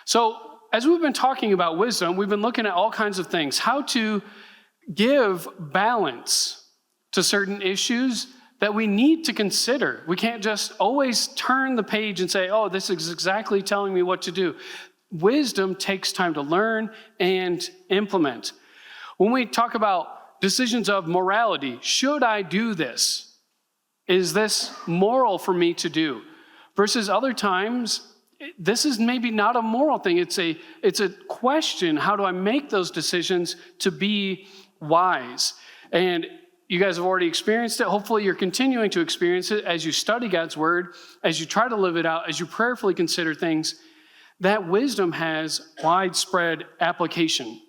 So as we've been talking about wisdom, we've been looking at all kinds of things, how to give balance to certain issues that we need to consider. We can't just always turn the page and say, oh, this is exactly telling me what to do. Wisdom takes time to learn and implement. When we talk about decisions of morality, should I do this? Is this moral for me to do? Versus other times, this is maybe not a moral thing. It's a question. How do I make those decisions to be wise? And you guys have already experienced it. Hopefully you're continuing to experience it as you study God's word, as you try to live it out, as you prayerfully consider things. That wisdom has widespread application.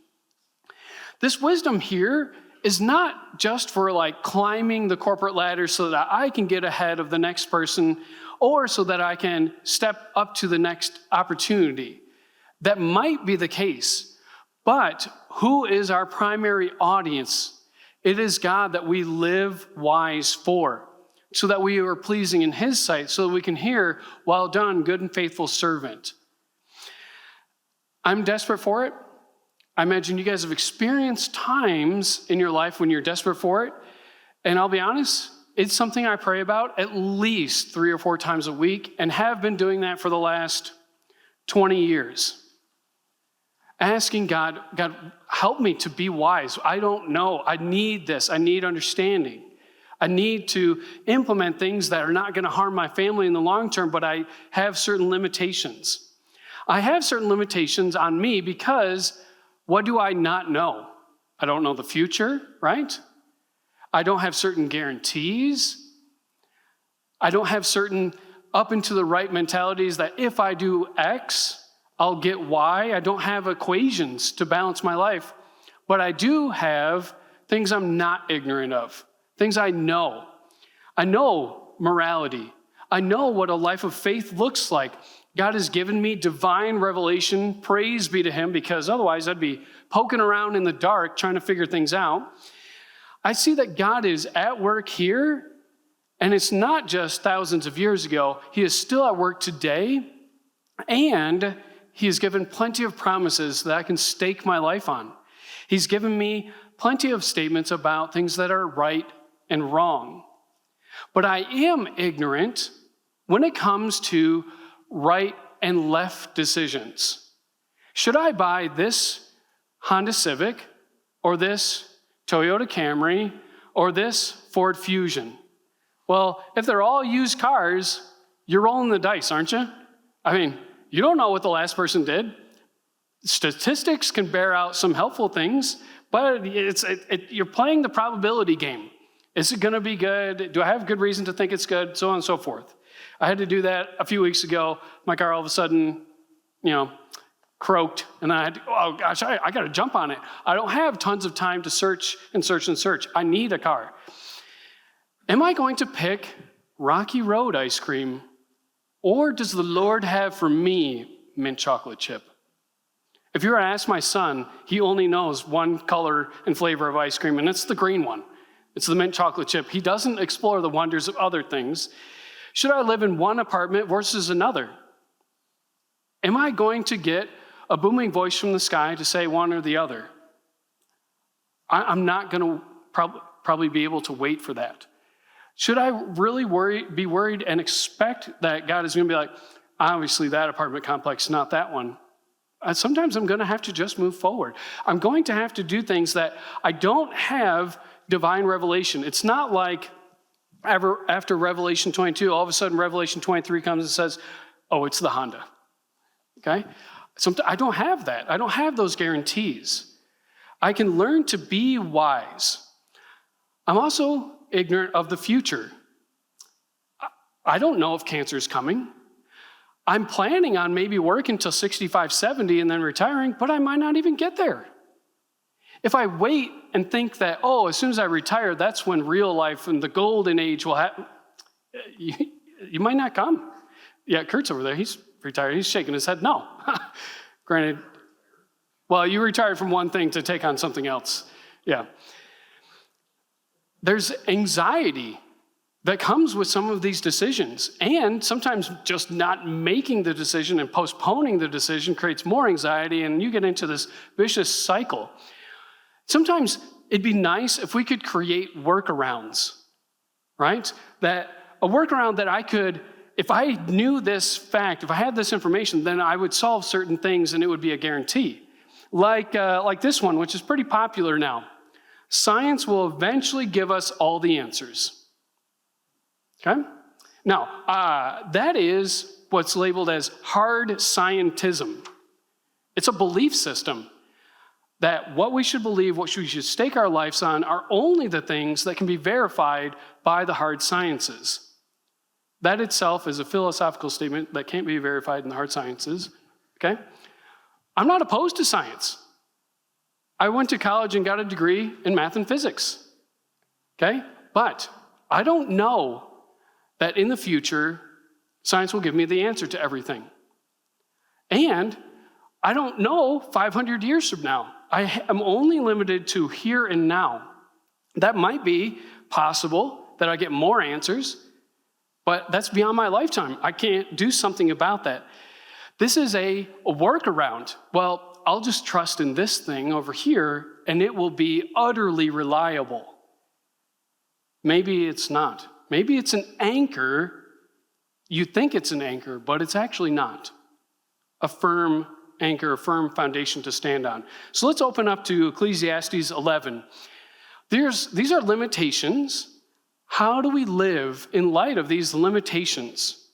This wisdom here is not just for like climbing the corporate ladder so that I can get ahead of the next person or so that I can step up to the next opportunity. That might be the case, but who is our primary audience? It is God that we live wise for, so that we are pleasing in his sight, so that we can hear, well done, good and faithful servant. I'm desperate for it. I imagine you guys have experienced times in your life when you're desperate for it. And I'll be honest, it's something I pray about at least 3 or 4 times a week and have been doing that for the last 20 years. Asking God, help me to be wise. I don't know. I need this. I need understanding. I need to implement things that are not going to harm my family in the long term, but I have certain limitations. I have certain limitations on me because what do I not know? I don't know the future, right? I don't have certain guarantees. I don't have certain up and to the right mentalities that if I do X, I'll get Y. I don't have equations to balance my life, but I do have things I'm not ignorant of, things I know. I know morality. I know what a life of faith looks like. God has given me divine revelation. Praise be to him, because otherwise I'd be poking around in the dark trying to figure things out. I see that God is at work here, and it's not just thousands of years ago. He is still at work today, and he has given plenty of promises that I can stake my life on. He's given me plenty of statements about things that are right and wrong. But I am ignorant when it comes to right and left decisions. Should I buy this Honda Civic or this Toyota Camry or this Ford Fusion? Well, if they're all used cars, you're rolling the dice, aren't you? I mean, you don't know what the last person did. Statistics can bear out some helpful things, but you're playing the probability game. Is it going to be good? Do I have good reason to think it's good? So on and so forth. I had to do that a few weeks ago. My car all of a sudden, croaked, and I had to, oh gosh, I got to jump on it. I don't have tons of time to search and search and search. I need a car. Am I going to pick Rocky Road ice cream, or does the Lord have for me mint chocolate chip? If you were to ask my son, he only knows one color and flavor of ice cream, and it's the green one. It's the mint chocolate chip. He doesn't explore the wonders of other things. Should I live in one apartment versus another? Am I going to get a booming voice from the sky to say one or the other? I'm not going to probably be able to wait for that. Should I really be worried and expect that God is going to be like, obviously that apartment complex, not that one? Sometimes I'm going to have to just move forward. I'm going to have to do things that I don't have divine revelation. It's not like after Revelation 22, all of a sudden Revelation 23 comes and says, oh, it's the Honda. Okay? I don't have that. I don't have those guarantees. I can learn to be wise. I'm also ignorant of the future. I don't know if cancer is coming. I'm planning on maybe working until 65, 70 and then retiring, but I might not even get there. If I wait and think that, as soon as I retire, that's when real life and the golden age will happen, you might not come. Yeah, Kurt's over there. He's retired. He's shaking his head. No. Granted, well, you retired from one thing to take on something else. Yeah. There's anxiety that comes with some of these decisions. And sometimes just not making the decision and postponing the decision creates more anxiety, and you get into this vicious cycle. Sometimes it'd be nice if we could create workarounds, right? That a workaround that I could, if I knew this fact, if I had this information, then I would solve certain things and it would be a guarantee. Like this one, which is pretty popular now. Science will eventually give us all the answers. Okay? Now, that is what's labeled as hard scientism. It's a belief system that what we should believe, what we should stake our lives on, are only the things that can be verified by the hard sciences. That itself is a philosophical statement that can't be verified in the hard sciences. Okay? I'm not opposed to science. I went to college and got a degree in math and physics. Okay? But I don't know that in the future, science will give me the answer to everything. And I don't know 500 years from now. I am only limited to here and now. That might be possible that I get more answers, but that's beyond my lifetime. I can't do something about that. This is a workaround. Well, I'll just trust in this thing over here, and it will be utterly reliable. Maybe it's not. Maybe it's an anchor. You think it's an anchor, but it's actually not. A firm anchor, a firm foundation to stand on. So let's open up to Ecclesiastes 11. These are limitations. How do we live in light of these limitations?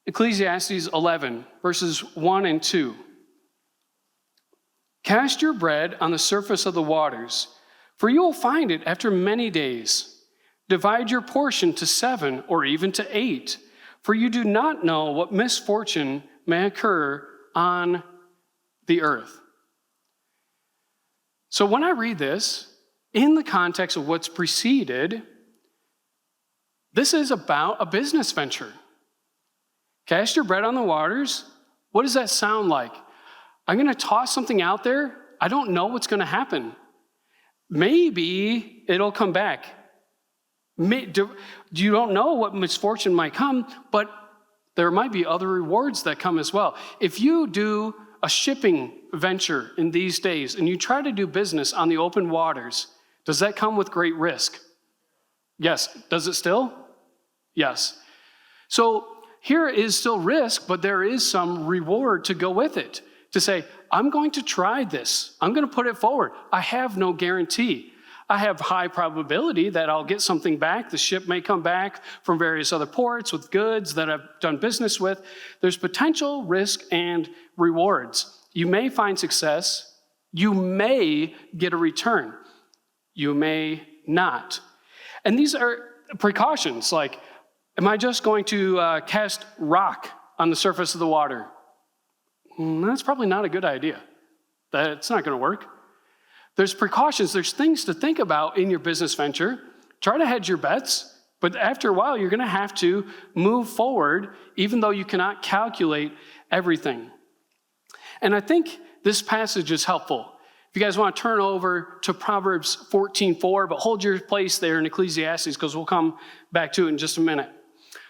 Ecclesiastes 11, verses 1 and 2. Cast your bread on the surface of the waters, for you will find it after many days. Divide your portion to 7 or even to 8, for you do not know what misfortune may occur on the earth. So when I read this, in the context of what's preceded, this is about a business venture. Cast your bread on the waters. What does that sound like? I'm going to toss something out there. I don't know what's going to happen. Maybe it'll come back. You don't know what misfortune might come, but there might be other rewards that come as well. If you do a shipping venture in these days and you try to do business on the open waters, does that come with great risk? Yes. Does it still? Yes. So here is still risk, but there is some reward to go with it. To say, I'm going to try this. I'm going to put it forward. I have no guarantee. I have high probability that I'll get something back. The ship may come back from various other ports with goods that I've done business with. There's potential risk and rewards. You may find success. You may get a return. You may not. And these are precautions, like, am I just going to cast rock on the surface of the water? That's probably not a good idea. That's not going to work. There's precautions. There's things to think about in your business venture. Try to hedge your bets, but after a while, you're going to have to move forward, even though you cannot calculate everything. And I think this passage is helpful. If you guys want to turn over to Proverbs 14:4, but hold your place there in Ecclesiastes, because we'll come back to it in just a minute.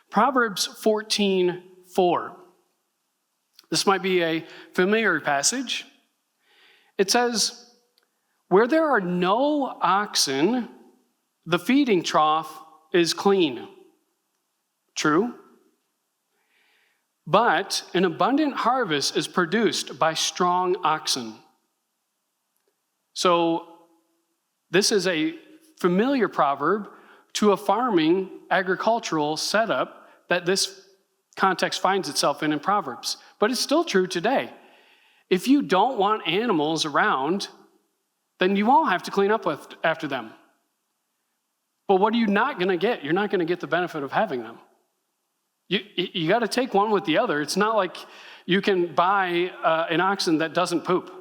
Proverbs 14:4. This might be a familiar passage. It says, where there are no oxen, the feeding trough is clean. True. But an abundant harvest is produced by strong oxen. So this is a familiar proverb to a farming agricultural setup that this context finds itself in Proverbs. But it's still true today. If you don't want animals around, then you won't have to clean up after them. But what are you not going to get? You're not going to get the benefit of having them. You got to take one with the other. It's not like you can buy an oxen that doesn't poop.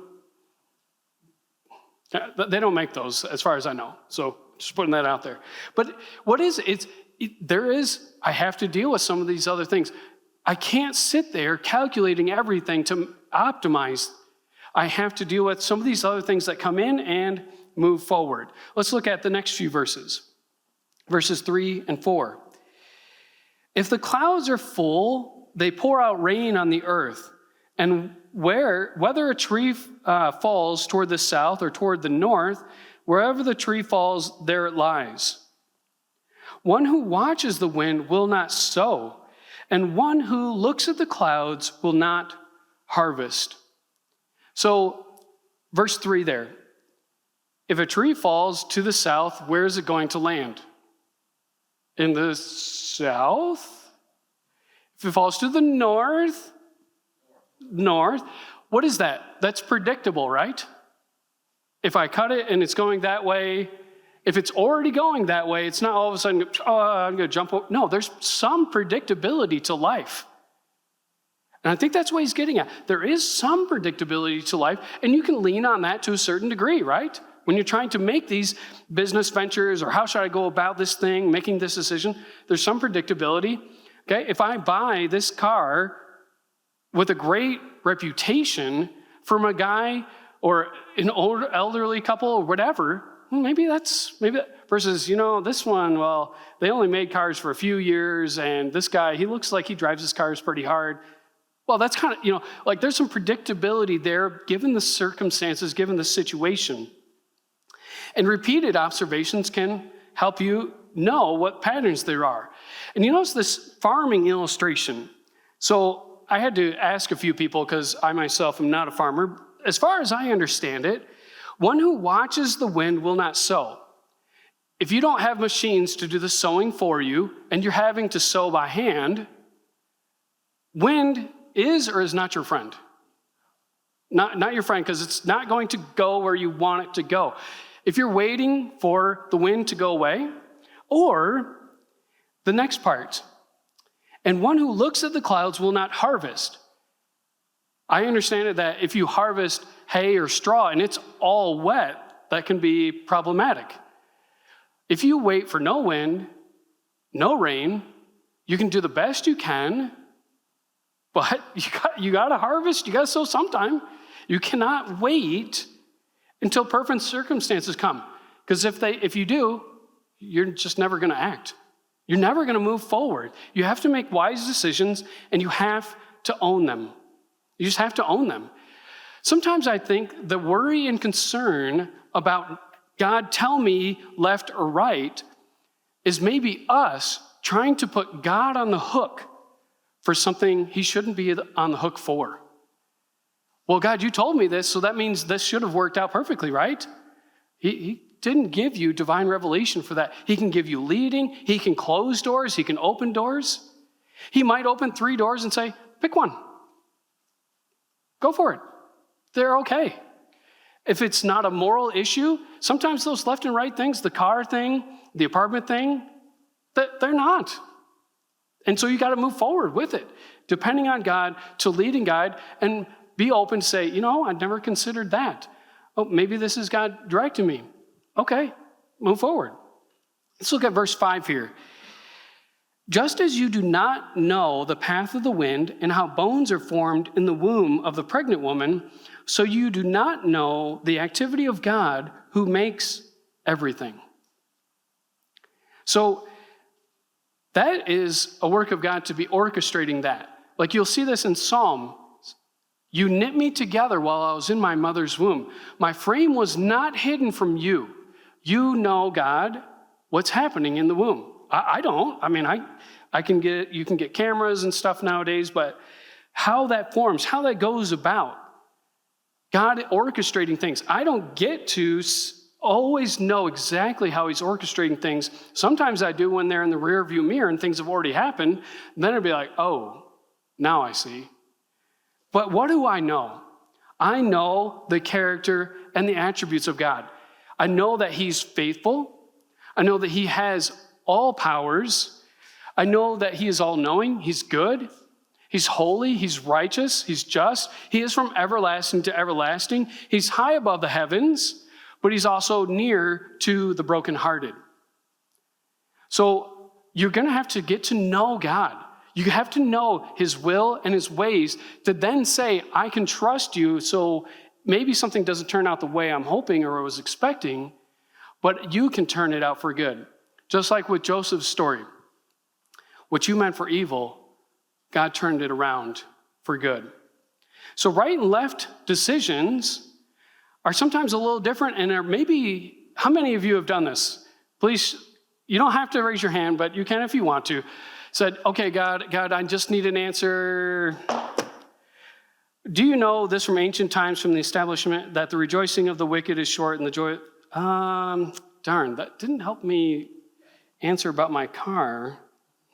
They don't make those, as far as I know. So just putting that out there. But what is it? I have to deal with some of these other things. I can't sit there calculating everything to optimize. I have to deal with some of these other things that come in and move forward. Let's look at the next few verses. Verses 3 and 4. If the clouds are full, they pour out rain on the earth, and whether a tree falls toward the south or toward the north, wherever the tree falls, there it lies. One who watches the wind will not sow, and one who looks at the clouds will not harvest. So, verse 3 there. If a tree falls to the south, where is it going to land? In the south? If it falls to the north, what is that? That's predictable, right? If I cut it and it's going that way, if it's already going that way, it's not all of a sudden, I'm going to jump over. No, there's some predictability to life. And I think that's what he's getting at. There is some predictability to life, and you can lean on that to a certain degree, right? When you're trying to make these business ventures, or how should I go about this thing, making this decision, there's some predictability. Okay, if I buy this car with a great reputation from a guy or an older elderly couple or whatever, maybe versus, this one, well, they only made cars for a few years, and this guy, he looks like he drives his cars pretty hard. Well, that's kind of, there's some predictability there given the circumstances, given the situation. And repeated observations can help you know what patterns there are. And you notice this farming illustration. So I had to ask a few people because I myself am not a farmer. As far as I understand it, one who watches the wind will not sow. If you don't have machines to do the sowing for you and you're having to sow by hand, wind is or is not your friend. Not your friend, because it's not going to go where you want it to go. If you're waiting for the wind to go away, or the next part, and one who looks at the clouds will not harvest. I understand it that if you harvest hay or straw and it's all wet, that can be problematic. If you wait for no wind, no rain, you can do the best you can, but you got to harvest, you got to sow sometime. You cannot wait until perfect circumstances come. Because if you do, you're just never going to act. You're never going to move forward. You have to make wise decisions, and you have to own them. You just have to own them. Sometimes I think the worry and concern about God tell me left or right is maybe us trying to put God on the hook for something he shouldn't be on the hook for. Well, God, you told me this, so that means this should have worked out perfectly, right? He didn't give you divine revelation for that. He can give you leading. He can close doors. He can open doors. He might open 3 doors and say, pick one. Go for it. They're okay. If it's not a moral issue, sometimes those left and right things, the car thing, the apartment thing, they're not. And so you got to move forward with it, depending on God to lead and guide, and be open to say, I'd never considered that. Oh, maybe this is God directing me. Okay, move forward. Let's look at verse 5 here. Just as you do not know the path of the wind and how bones are formed in the womb of the pregnant woman, so you do not know the activity of God who makes everything. So that is a work of God to be orchestrating that. Like you'll see this in Psalm. You knit me together while I was in my mother's womb. My frame was not hidden from you. You know, God, what's happening in the womb. I don't. I mean, you can get cameras and stuff nowadays, but how that forms, how that goes about, God orchestrating things. I don't get to always know exactly how he's orchestrating things. Sometimes I do when they're in the rear view mirror and things have already happened. And then I'd be like, oh, now I see. But what do I know? I know the character and the attributes of God. I know that he's faithful. I know that he has all powers. I know that he is all-knowing. He's good. He's holy. He's righteous. He's just. He is from everlasting to everlasting. He's high above the heavens, but he's also near to the brokenhearted. So you're going to have to get to know God. You have to know his will and his ways to then say, I can trust you, so maybe something doesn't turn out the way I'm hoping or was expecting, but you can turn it out for good. Just like with Joseph's story. What you meant for evil, God turned it around for good. So right and left decisions are sometimes a little different, and are maybe, how many of you have done this? Please, you don't have to raise your hand, but you can if you want to. Said, okay, God, I just need an answer. Do you know this from ancient times, from the establishment, that the rejoicing of the wicked is short and the joy... Darn, that didn't help me answer about my car.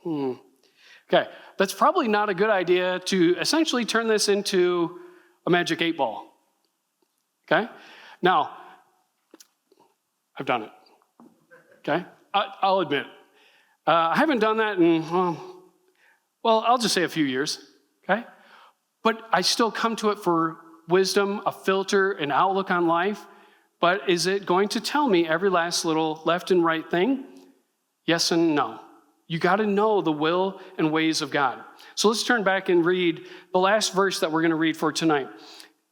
Okay, that's probably not a good idea to essentially turn this into a magic 8-ball. Okay? Now, I've done it. Okay? I'll admit. I haven't done that in, well, I'll just say a few years. Okay? But I still come to it for wisdom, a filter, an outlook on life. But is it going to tell me every last little left and right thing? Yes and no. You got to know the will and ways of God. So let's turn back and read the last verse that we're going to read for tonight.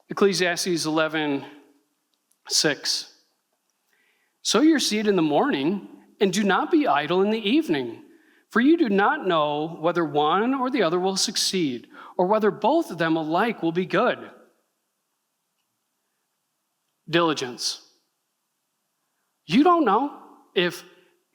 Ecclesiastes 11:6. Sow your seed in the morning, and do not be idle in the evening, for you do not know whether one or the other will succeed, or whether both of them alike will be good. Diligence. You don't know if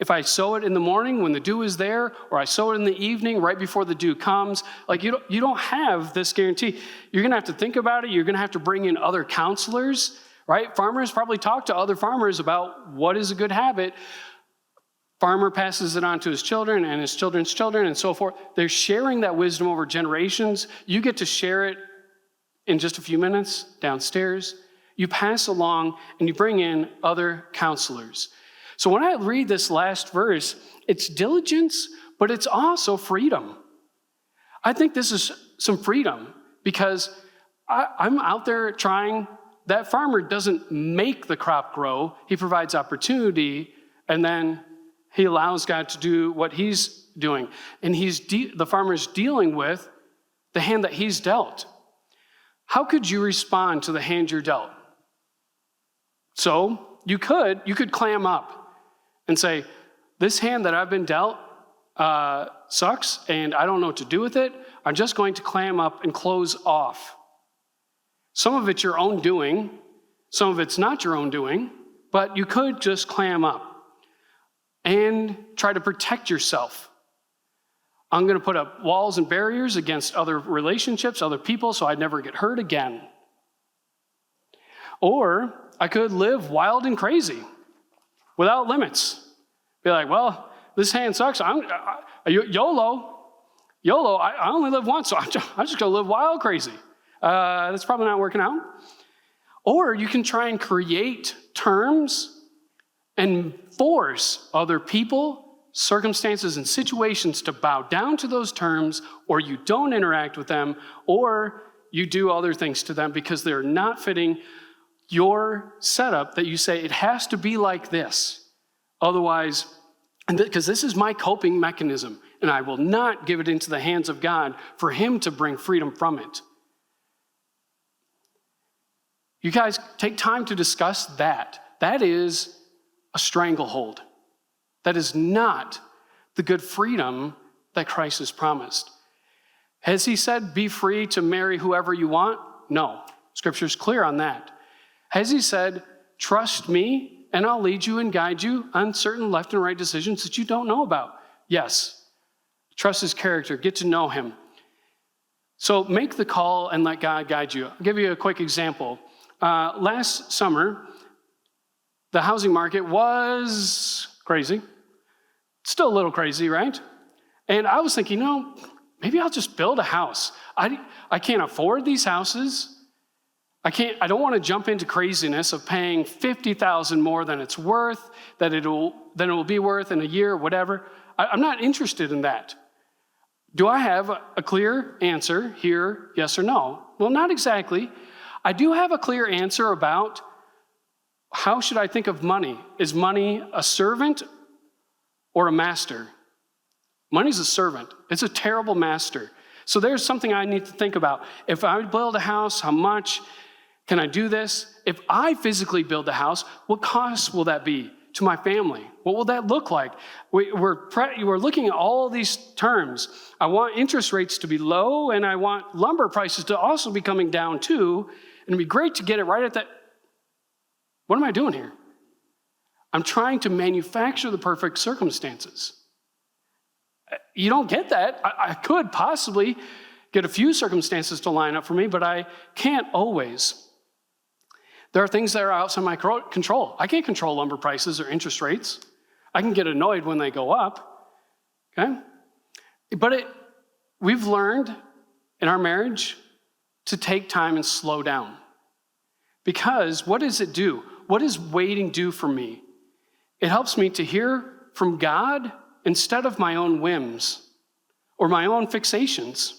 I sow it in the morning when the dew is there, or I sow it in the evening right before the dew comes. Like you don't have this guarantee. You're going to have to think about it. You're going to have to bring in other counselors, right? Farmers probably talk to other farmers about what is a good habit. Farmer passes it on to his children and his children's children and so forth. They're sharing that wisdom over generations. You get to share it in just a few minutes downstairs. You pass along and you bring in other counselors. So when I read this last verse, it's diligence, but it's also freedom. I think this is some freedom because I'm out there trying. That farmer doesn't make the crop grow. He provides opportunity, and then he allows God to do what he's doing. And the farmer's dealing with the hand that he's dealt. How could you respond to the hand you're dealt? So you could clam up and say, this hand that I've been dealt sucks, and I don't know what to do with it. I'm just going to clam up and close off. Some of it's your own doing. Some of it's not your own doing. But you could just clam up and try to protect yourself. I'm going to put up walls and barriers against other relationships, other people, so I'd never get hurt again. Or I could live wild and crazy without limits. Be like, well, this hand sucks. YOLO. I only live once, so I'm just going to live wild crazy. That's probably not working out. Or you can try and create terms and force other people, circumstances, and situations to bow down to those terms, or you don't interact with them, or you do other things to them because they're not fitting your setup, that you say it has to be like this. Otherwise, because this is my coping mechanism, and I will not give it into the hands of God for him to bring freedom from it. You guys take time to discuss that. That is a stranglehold. That is not the good freedom that Christ has promised. Has he said, be free to marry whoever you want? No. Scripture's clear on that. Has he said, trust me and I'll lead you and guide you on certain left and right decisions that you don't know about? Yes. Trust his character. Get to know him. So make the call and let God guide you. I'll give you a quick example. Last summer, the housing market was crazy. Still a little crazy, right? And I was thinking, maybe I'll just build a house. I can't afford these houses. I don't want to jump into craziness of paying $50,000 more than it's worth, than it will be worth in a year, whatever. I'm not interested in that. Do I have a clear answer here, yes or no? Well, not exactly. I do have a clear answer about how should I think of money. Is money a servant or a master? Money's a servant. It's a terrible master. So there's something I need to think about. If I build a house, how much? Can I do this? If I physically build the house, what cost will that be to my family? What will that look like? We're looking at all these terms. I want interest rates to be low, and I want lumber prices to also be coming down too. And it'd be great to get it right at that. What am I doing here? I'm trying to manufacture the perfect circumstances. You don't get that. I could possibly get a few circumstances to line up for me, but I can't always. There are things that are outside my control. I can't control lumber prices or interest rates. I can get annoyed when they go up, okay? But we've learned in our marriage to take time and slow down. Because what does it do? What does waiting do for me? It helps me to hear from God instead of my own whims or my own fixations.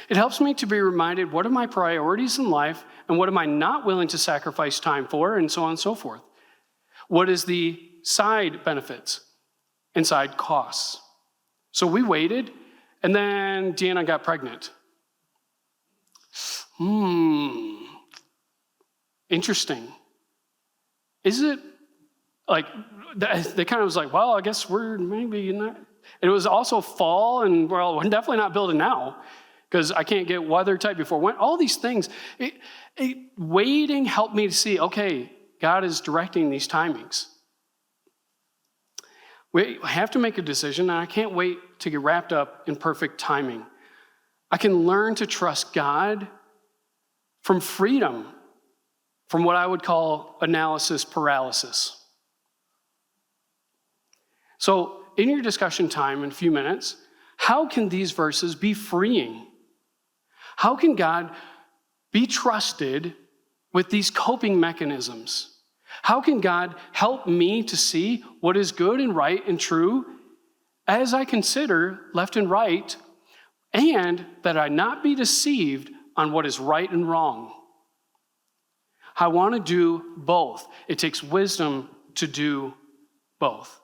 It helps me to be reminded, what are my priorities in life and what am I not willing to sacrifice time for, and so on and so forth. What is the side benefits and side costs? So we waited, and then Deanna got pregnant. Interesting. Is it like, they kind of was like, well, I guess we're maybe not. It was also fall, and well, we're definitely not building now because I can't get weather tight before when. All these things. Waiting helped me to see, okay, God is directing these timings. We have to make a decision, and I can't wait to get wrapped up in perfect timing. I can learn to trust God from freedom, from what I would call analysis paralysis. So in your discussion time in a few minutes, how can these verses be freeing? How can God be trusted with these coping mechanisms? How can God help me to see what is good and right and true as I consider left and right, and that I not be deceived on what is right and wrong? I want to do both. It takes wisdom to do both.